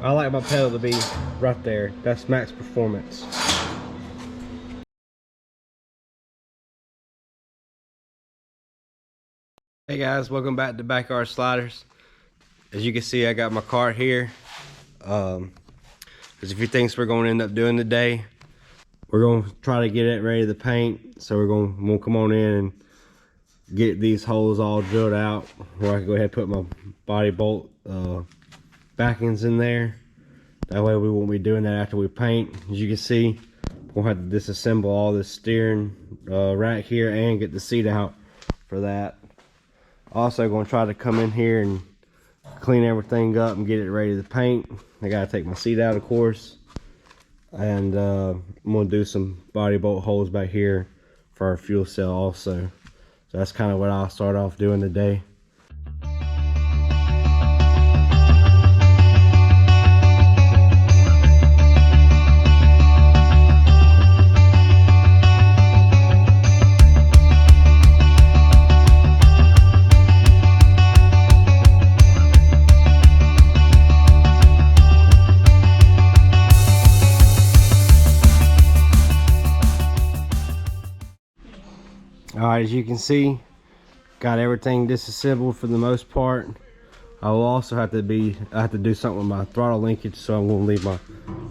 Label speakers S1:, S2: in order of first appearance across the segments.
S1: I like my pedal to be right there. That's max performance. Hey guys, welcome back to Backyard Sliders. As you can see, I got my cart here. There's a few things we're going to end up doing today. We're going to try to get it ready to paint. So we're going to come on in and get these holes all drilled out, where I can go ahead and put my body bolt backings in there. That way we won't be doing that after we paint. As you can see, we'll have to disassemble all this steering rack here and get the seat out for that. Also going to try to come in here and clean everything up and get it ready to paint. I got to take my seat out, of course. And I'm going to do some body bolt holes back here for our fuel cell also. So that's kind of what I'll start off doing today. Alright, as you can see, got everything disassembled for the most part. I will also have to do something with my throttle linkage, so I'm going to leave my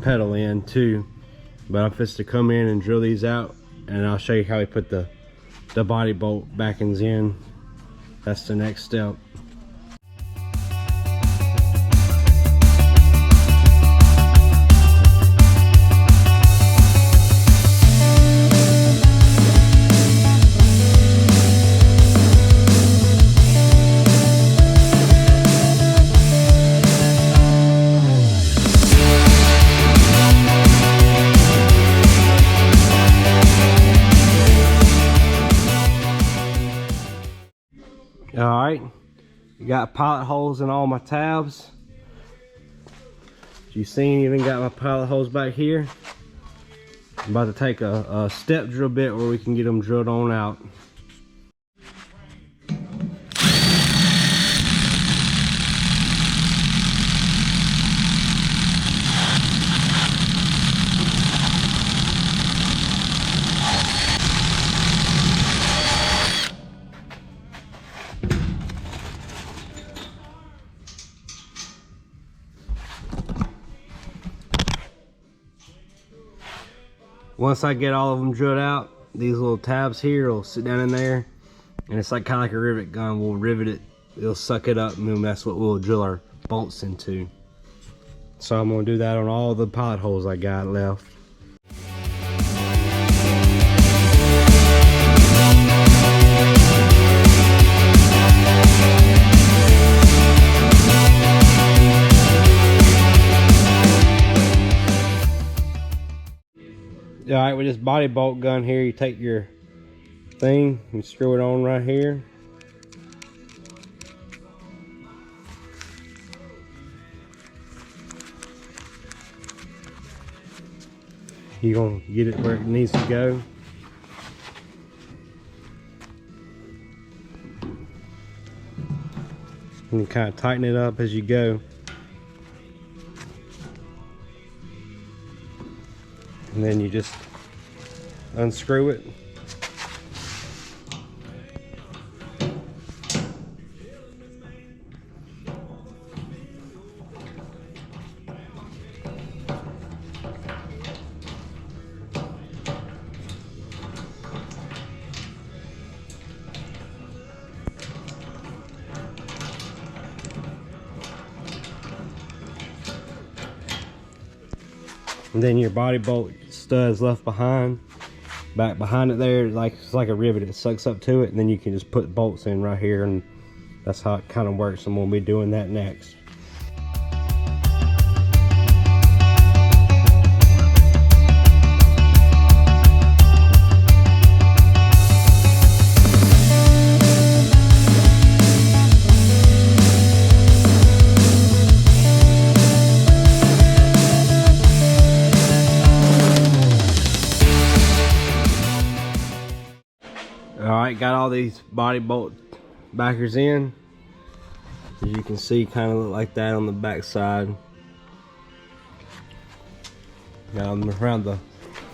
S1: pedal in too. But I'm just to come in and drill these out, and I'll show you how we put the body bolt backings in. That's the next step. Alright, you got pilot holes in all my tabs. As you seen, even got my pilot holes back here. I'm about to take a step drill bit where we can get them drilled on out. Once I get all of them drilled out, these little tabs here will sit down in there, and it's like kind of like a rivet gun. We'll rivet it, it'll suck it up, and then that's what we'll drill our bolts into. So I'm going to do that on all the pilot holes I got left. Alright, with this body bolt gun here, you take your thing and screw it on right here. You're going to get it where it needs to go. And you kind of tighten it up as you go. And then you just unscrew it. And then your body bolt studs left behind, back behind it there, it's like a rivet. It sucks up to it, and then you can just put bolts in right here, and that's how it kind of works. And we'll be doing that next. Alright, got all these body bolt backers in. As you can see, kind of look like that on the back side. around the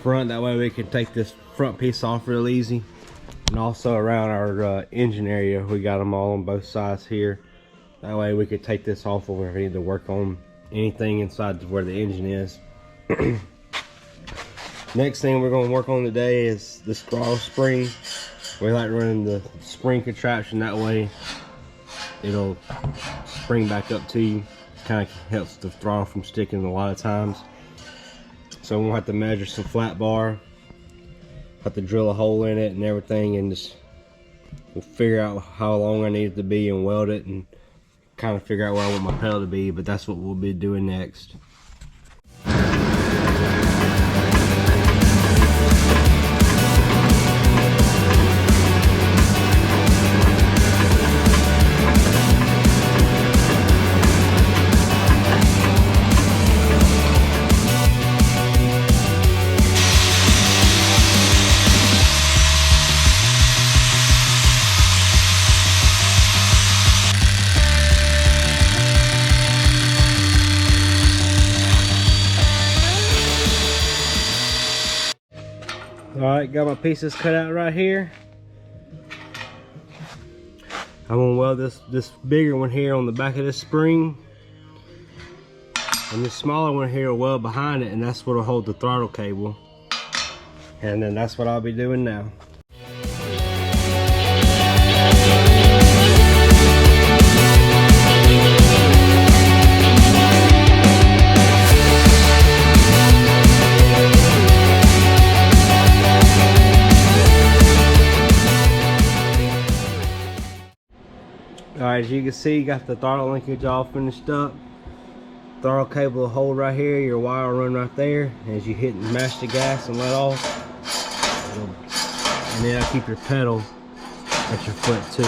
S1: front. That way we can take this front piece off real easy. And also around our engine area, we got them all on both sides here. That way we could take this off if we need to work on anything inside where the engine is. Next thing we're going to work on today is this throttle spring. We like running the spring contraption, that way it'll spring back up to you. Kind of helps the throttle from sticking a lot of times. So we'll have to measure some flat bar, have to drill a hole in it and everything, and just we'll figure out how long I need it to be and weld it and kind of figure out where I want my pedal to be. But that's what we'll be doing next. Alright, got my pieces cut out right here. I'm gonna weld this bigger one here on the back of this spring. And this smaller one here will weld behind it, and that's what'll hold the throttle cable. And then that's what I'll be doing now. Alright, as you can see, got the throttle linkage all finished up. Throttle cable will hold right here, your wire will run right there. As you hit and mash the gas and let off, and then I'll keep your pedal at your foot too.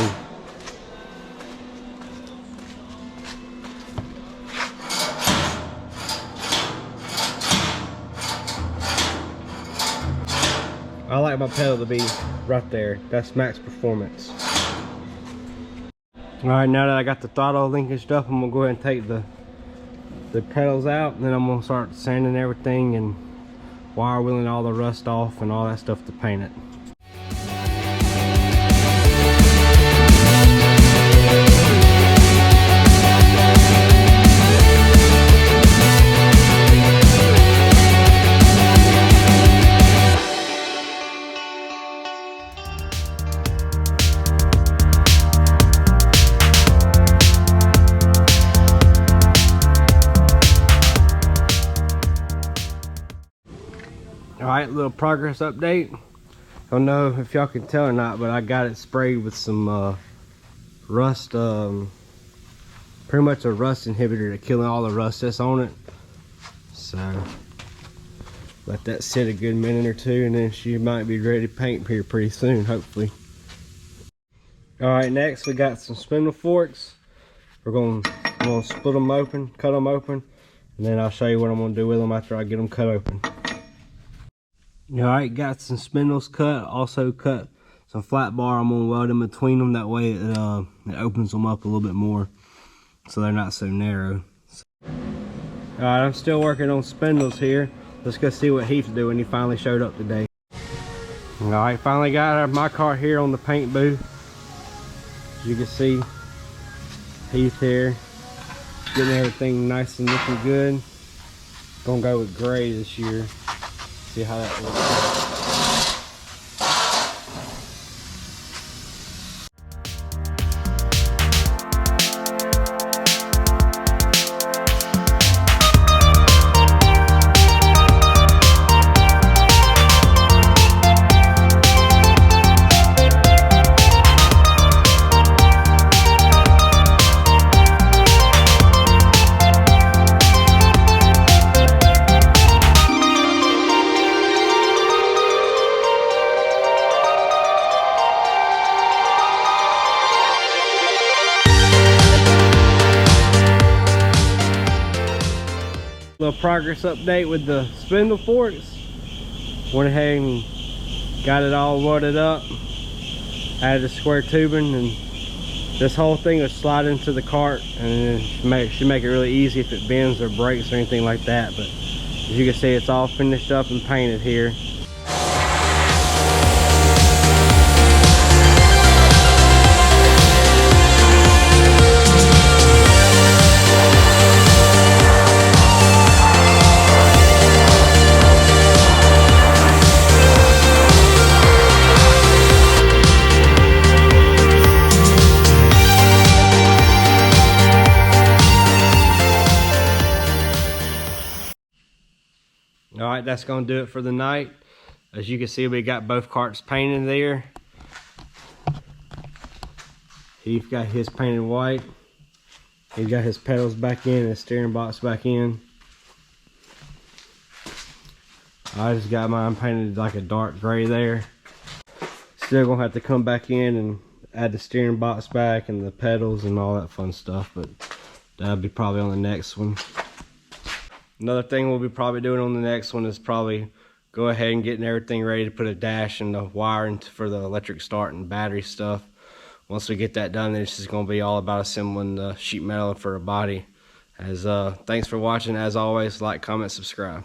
S1: I like my pedal to be right there. That's max performance. Alright, now that I got the throttle linkaged up, I'm gonna go ahead and take the pedals out, and then I'm gonna start sanding everything and wire wheeling all the rust off and all that stuff to paint it. Alright, little progress update. I don't know if y'all can tell or not, but I got it sprayed with some rust, pretty much a rust inhibitor to kill all the rust that's on it. So let that sit a good minute or two, and then she might be ready to paint here pretty soon, hopefully. Alright, next we got some spindle forks. We're gonna split them open, cut them open, and then I'll show you what I'm gonna do with them after I get them cut open. Alright, got some spindles cut, also cut some flat bar. I'm gonna weld in between them, that way it opens them up a little bit more so they're not so narrow. Alright, I'm still working on spindles here. Let's go see what Heath's doing. He finally showed up today. Alright, finally got my car here on the paint booth. As you can see, Heath here, getting everything nice and looking good. Gonna go with gray this year. See how that looks. Little progress update with the spindle forks. Went ahead and got it all welded up. Added the square tubing, and this whole thing will slide into the cart, and it should make it really easy if it bends or breaks or anything like that. But As you can see, it's all finished up and painted here. All right, that's gonna do it for the night. As you can see, we got both carts painted there. He's got his painted white. He's got his pedals back in and his steering box back in. I just got mine painted like a dark gray there. Still gonna have to come back in and add the steering box back and the pedals and all that fun stuff, but that'll be probably on the next one. Another thing we'll be probably doing on the next one is probably go ahead and getting everything ready to put a dash and the wiring for the electric start and battery stuff. Once we get that done, then it's just going to be all about assembling the sheet metal for a body. Thanks for watching. As always, like, comment, subscribe.